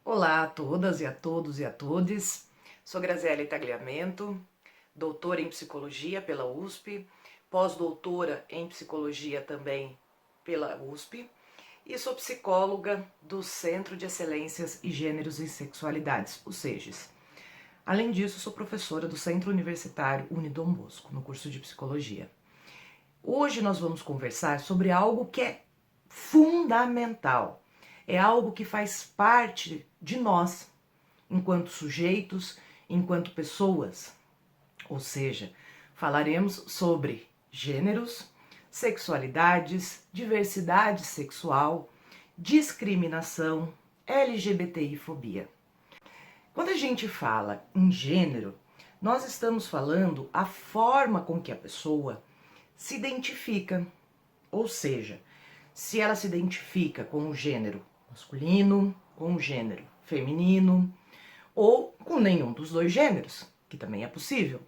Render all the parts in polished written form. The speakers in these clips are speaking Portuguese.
Olá a todas e a todos e a todes. Sou Graziele Tagliamento, doutora em psicologia pela USP, pós-doutora em psicologia também pela USP e sou psicóloga do Centro de Excelências e Gêneros e Sexualidades, o SEGES. Além disso, sou professora do Centro Universitário Unidom Bosco, no curso de psicologia. Hoje nós vamos conversar sobre algo que é fundamental. É algo que faz parte de nós, enquanto sujeitos, enquanto pessoas. Ou seja, falaremos sobre gêneros, sexualidades, diversidade sexual, discriminação, LGBTI-fobia. Quando a gente fala em gênero, nós estamos falando a forma com que a pessoa se identifica, ou seja, se ela se identifica com o gênero masculino, com o gênero feminino ou com nenhum dos dois gêneros, que também é possível.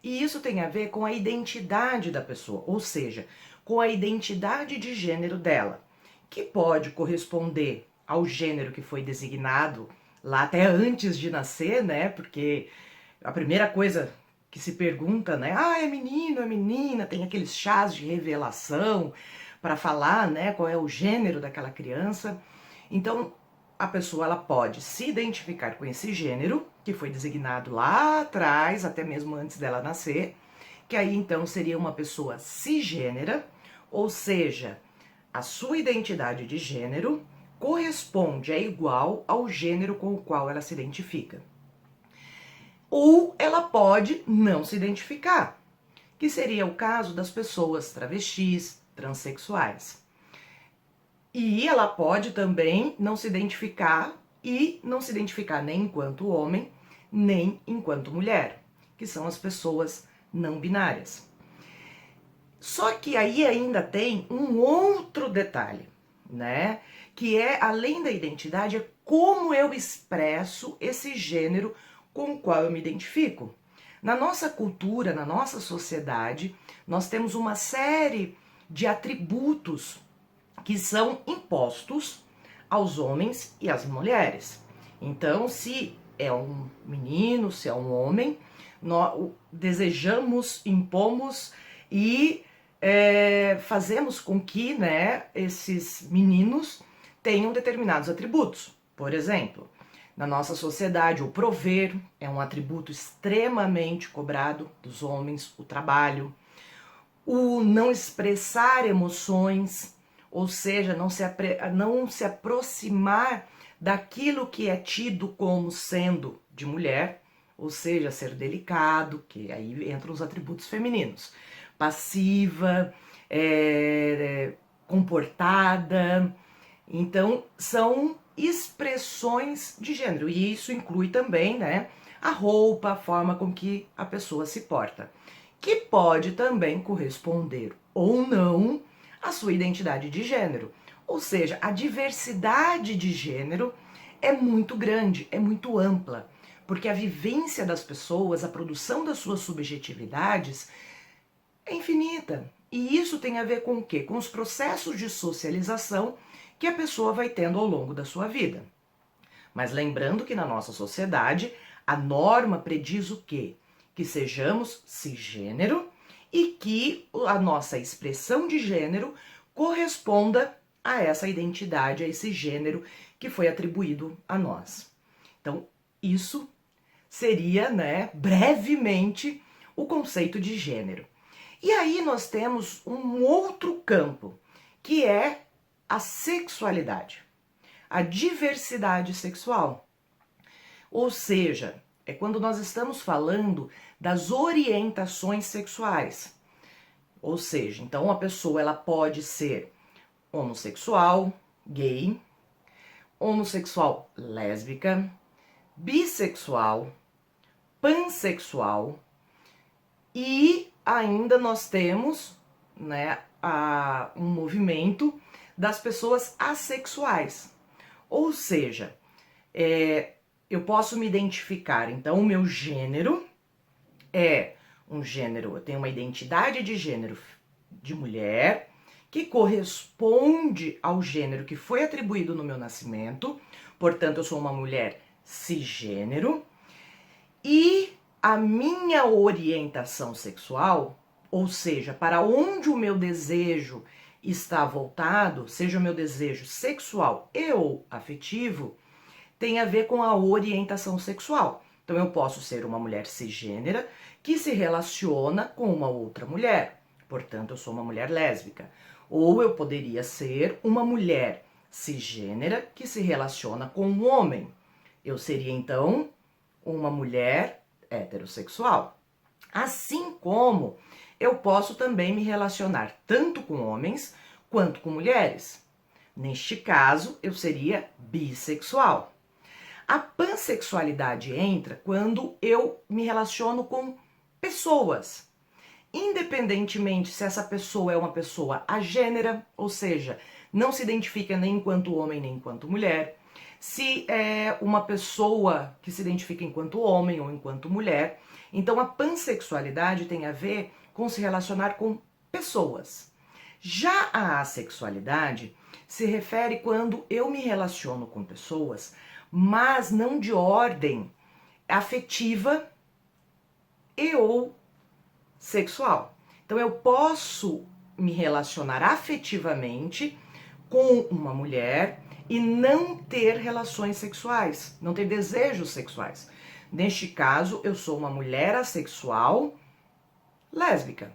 E isso tem a ver com a identidade da pessoa, ou seja, com a identidade de gênero dela, que pode corresponder ao gênero que foi designado lá até antes de nascer, né? Porque a primeira coisa que se pergunta, né? Ah, é menino, é menina, tem aqueles chás de revelação para falar, né, qual é o gênero daquela criança. Então, a pessoa ela pode se identificar com esse gênero, que foi designado lá atrás, até mesmo antes dela nascer, que aí então seria uma pessoa cisgênera, ou seja, a sua identidade de gênero corresponde, é igual ao gênero com o qual ela se identifica. Ou ela pode não se identificar, que seria o caso das pessoas travestis, transexuais. E ela pode também não se identificar e não se identificar nem enquanto homem, nem enquanto mulher, que são as pessoas não binárias. Só que aí ainda tem um outro detalhe, né? Que é, além da identidade, é como eu expresso esse gênero com o qual eu me identifico. Na nossa cultura, na nossa sociedade, nós temos uma série de atributos que são impostos aos homens e às mulheres. Então, se é um menino, se é um homem, nós desejamos, impomos e fazemos com que, né, esses meninos tenham determinados atributos. Por exemplo, na nossa sociedade, o prover é um atributo extremamente cobrado dos homens, o trabalho, o não expressar emoções, ou seja, não se aproximar daquilo que é tido como sendo de mulher, ou seja, ser delicado, que aí entram os atributos femininos, passiva, comportada. Então, são expressões de gênero, e isso inclui também, né, a roupa, a forma com que a pessoa se porta, que pode também corresponder ou não à sua identidade de gênero. Ou seja, a diversidade de gênero é muito grande, é muito ampla, porque a vivência das pessoas, a produção das suas subjetividades é infinita. E isso tem a ver com o quê? Com os processos de socialização que a pessoa vai tendo ao longo da sua vida. Mas lembrando que na nossa sociedade, a norma prediz o quê? Que sejamos cisgênero e que a nossa expressão de gênero corresponda a essa identidade, a esse gênero que foi atribuído a nós. Então, isso seria, né, brevemente, o conceito de gênero. E aí nós temos um outro campo, que é a sexualidade, a diversidade sexual. Ou seja, é quando nós estamos falando das orientações sexuais. Ou seja, então a pessoa ela pode ser homossexual, gay, homossexual lésbica, bissexual, pansexual e ainda nós temos, né, um movimento das pessoas assexuais. Ou seja, eu posso me identificar, então o meu gênero é um gênero, eu tenho uma identidade de gênero de mulher que corresponde ao gênero que foi atribuído no meu nascimento, portanto eu sou uma mulher cisgênero, e a minha orientação sexual, ou seja, para onde o meu desejo está voltado, seja o meu desejo sexual e ou afetivo, tem a ver com a orientação sexual. Então eu posso ser uma mulher cisgênera que se relaciona com uma outra mulher, portanto eu sou uma mulher lésbica. Ou eu poderia ser uma mulher cisgênera que se relaciona com um homem. Eu seria então uma mulher heterossexual. Assim como eu posso também me relacionar tanto com homens quanto com mulheres. Neste caso, eu seria bissexual. A pansexualidade entra quando eu me relaciono com pessoas, independentemente se essa pessoa é uma pessoa agênera, ou seja, não se identifica nem enquanto homem nem enquanto mulher, se é uma pessoa que se identifica enquanto homem ou enquanto mulher. Então a pansexualidade tem a ver com se relacionar com pessoas. Já a assexualidade se refere quando eu me relaciono com pessoas, mas não de ordem afetiva e ou sexual. Então eu posso me relacionar afetivamente com uma mulher e não ter relações sexuais, não ter desejos sexuais. Neste caso, eu sou uma mulher assexual lésbica.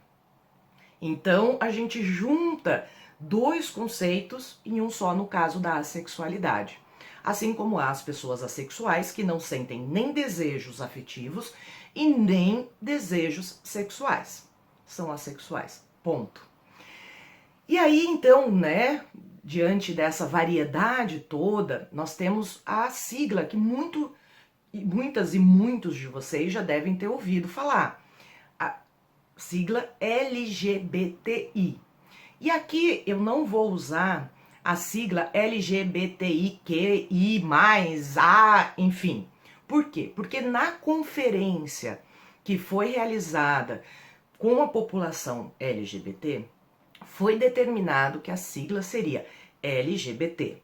Então a gente junta dois conceitos em um só no caso da assexualidade. Assim como há as pessoas assexuais que não sentem nem desejos afetivos e nem desejos sexuais. São assexuais. Ponto. E aí, então, né, diante dessa variedade toda, nós temos a sigla que muitas e muitos de vocês já devem ter ouvido falar. A sigla LGBTI. E aqui eu não vou usar a sigla LGBTIQI+, A, enfim. Por quê? Porque na conferência que foi realizada com a população LGBT, foi determinado que a sigla seria LGBT.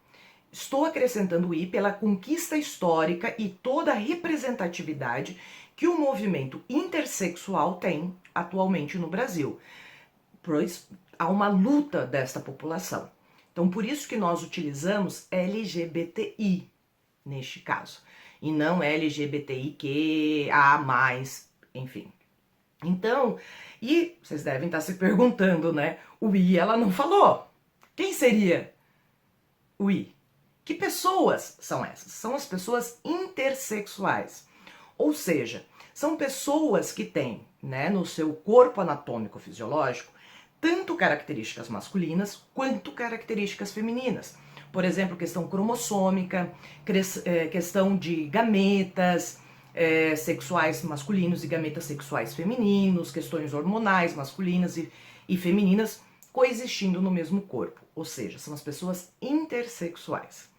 Estou acrescentando o I pela conquista histórica e toda a representatividade que o movimento intersexual tem atualmente no Brasil, pois há uma luta desta população. Então, por isso que nós utilizamos LGBTI neste caso, e não LGBTIQA+, enfim. Então, e vocês devem estar se perguntando, né? O I ela não falou. Quem seria o I? Que pessoas são essas? São as pessoas intersexuais. Ou seja, são pessoas que têm, né, no seu corpo anatômico fisiológico tanto características masculinas quanto características femininas. Por exemplo, questão cromossômica, questão de gametas sexuais masculinos e gametas sexuais femininos, questões hormonais masculinas e femininas coexistindo no mesmo corpo. Ou seja, são as pessoas intersexuais.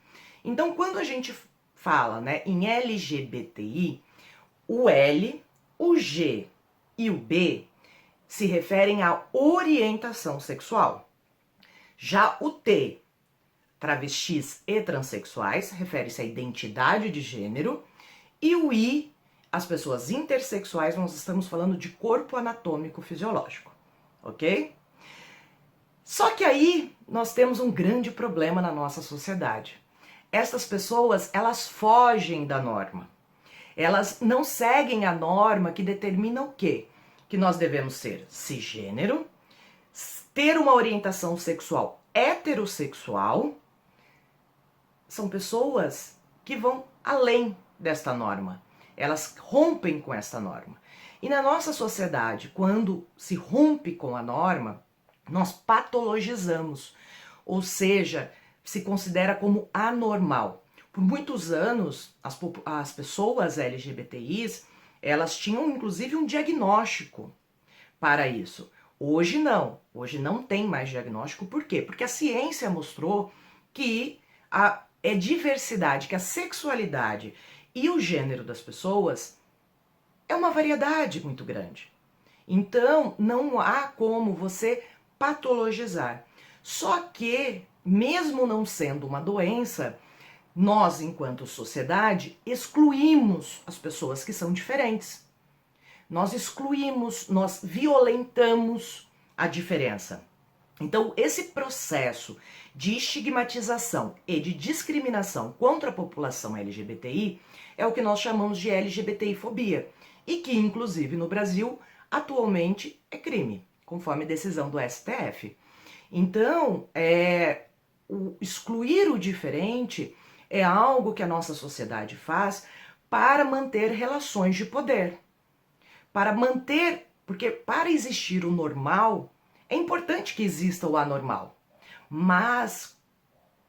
Então, quando a gente fala, né, em LGBTI, o L, o G e o B se referem à orientação sexual. Já o T, travestis e transexuais, refere-se à identidade de gênero. E o I, as pessoas intersexuais, nós estamos falando de corpo anatômico fisiológico, ok? Só que aí nós temos um grande problema na nossa sociedade. Essas pessoas, elas fogem da norma. Elas não seguem a norma que determina o quê? Que nós devemos ser cisgênero, ter uma orientação sexual heterossexual. São pessoas que vão além desta norma. Elas rompem com esta norma. E na nossa sociedade, quando se rompe com a norma, nós patologizamos, ou seja, se considera como anormal. Por muitos anos, as pessoas LGBTIs, elas tinham inclusive um diagnóstico para isso. Hoje não tem mais diagnóstico. Por quê? Porque a ciência mostrou que é diversidade, que a sexualidade e o gênero das pessoas é uma variedade muito grande. Então, não há como você patologizar. Só que, mesmo não sendo uma doença, nós, enquanto sociedade, excluímos as pessoas que são diferentes. Nós excluímos, nós violentamos a diferença. Então, esse processo de estigmatização e de discriminação contra a população LGBTI é o que nós chamamos de LGBTI-fobia, e que, inclusive, no Brasil, atualmente é crime, conforme decisão do STF. Então, o excluir o diferente é algo que a nossa sociedade faz para manter relações de poder. Para manter, porque para existir o normal, é importante que exista o anormal, mas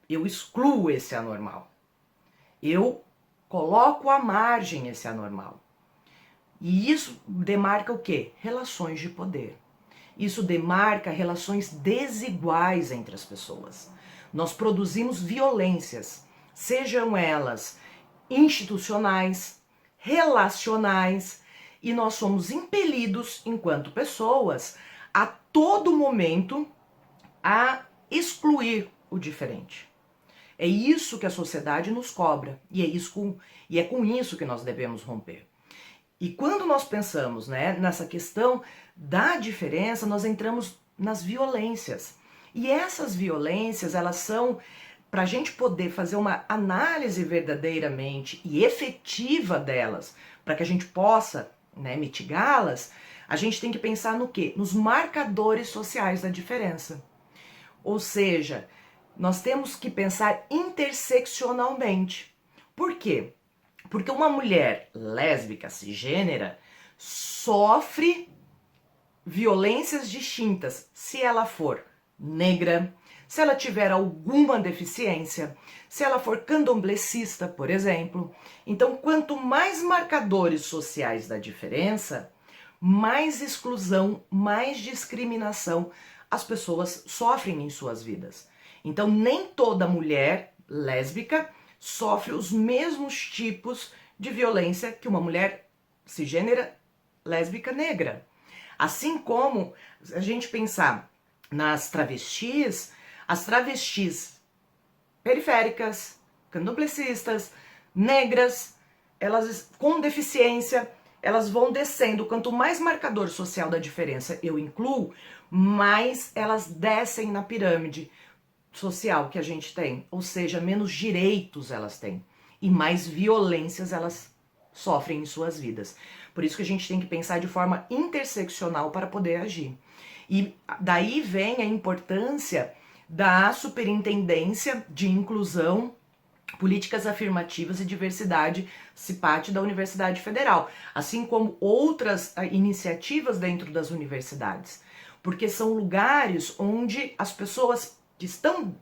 eu excluo esse anormal. Eu coloco à margem esse anormal. E isso demarca o quê? Relações de poder. Isso demarca relações desiguais entre as pessoas. Nós produzimos violências, sejam elas institucionais, relacionais, e nós somos impelidos, enquanto pessoas, a todo momento a excluir o diferente. É isso que a sociedade nos cobra, e é com isso que nós devemos romper. E quando nós pensamos, nessa questão da diferença, nós entramos nas violências. E essas violências, elas são, para a gente poder fazer uma análise verdadeiramente e efetiva delas, para que a gente possa mitigá-las, a gente tem que pensar no quê? Nos marcadores sociais da diferença. Ou seja, nós temos que pensar interseccionalmente. Por quê? Porque uma mulher lésbica, cisgênera, sofre violências distintas se ela for negra, se ela tiver alguma deficiência, se ela for candomblessista, por exemplo. Então, quanto mais marcadores sociais da diferença, mais exclusão, mais discriminação as pessoas sofrem em suas vidas. Então, nem toda mulher lésbica sofre os mesmos tipos de violência que uma mulher cisgênera, lésbica, negra. Assim como a gente pensar nas travestis, as travestis periféricas, candomblessistas, negras, elas com deficiência, elas vão descendo. Quanto mais marcador social da diferença eu incluo, mais elas descem na pirâmide social que a gente tem, ou seja, menos direitos elas têm e mais violências elas sofrem em suas vidas. Por isso que a gente tem que pensar de forma interseccional para poder agir. E daí vem a importância da Superintendência de Inclusão, Políticas Afirmativas e Diversidade, CIPAT, da Universidade Federal, assim como outras iniciativas dentro das universidades, porque são lugares onde as pessoas que estão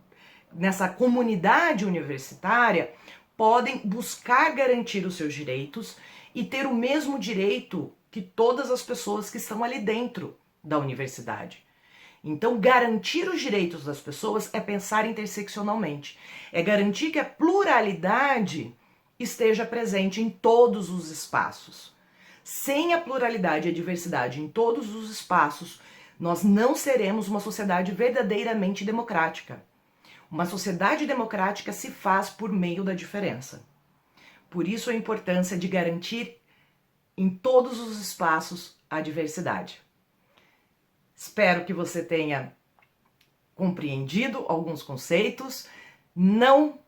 nessa comunidade universitária podem buscar garantir os seus direitos e ter o mesmo direito que todas as pessoas que estão ali dentro da universidade. Então, garantir os direitos das pessoas é pensar interseccionalmente, é garantir que a pluralidade esteja presente em todos os espaços. Sem a pluralidade e a diversidade em todos os espaços, nós não seremos uma sociedade verdadeiramente democrática. Uma sociedade democrática se faz por meio da diferença. Por isso a importância de garantir em todos os espaços a diversidade. Espero que você tenha compreendido alguns conceitos. Não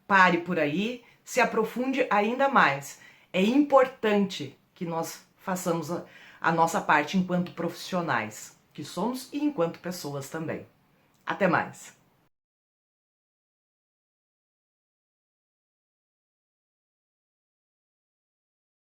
pare por aí, se aprofunde ainda mais. É importante que nós façamos a nossa parte enquanto profissionais que somos e enquanto pessoas também. Até mais!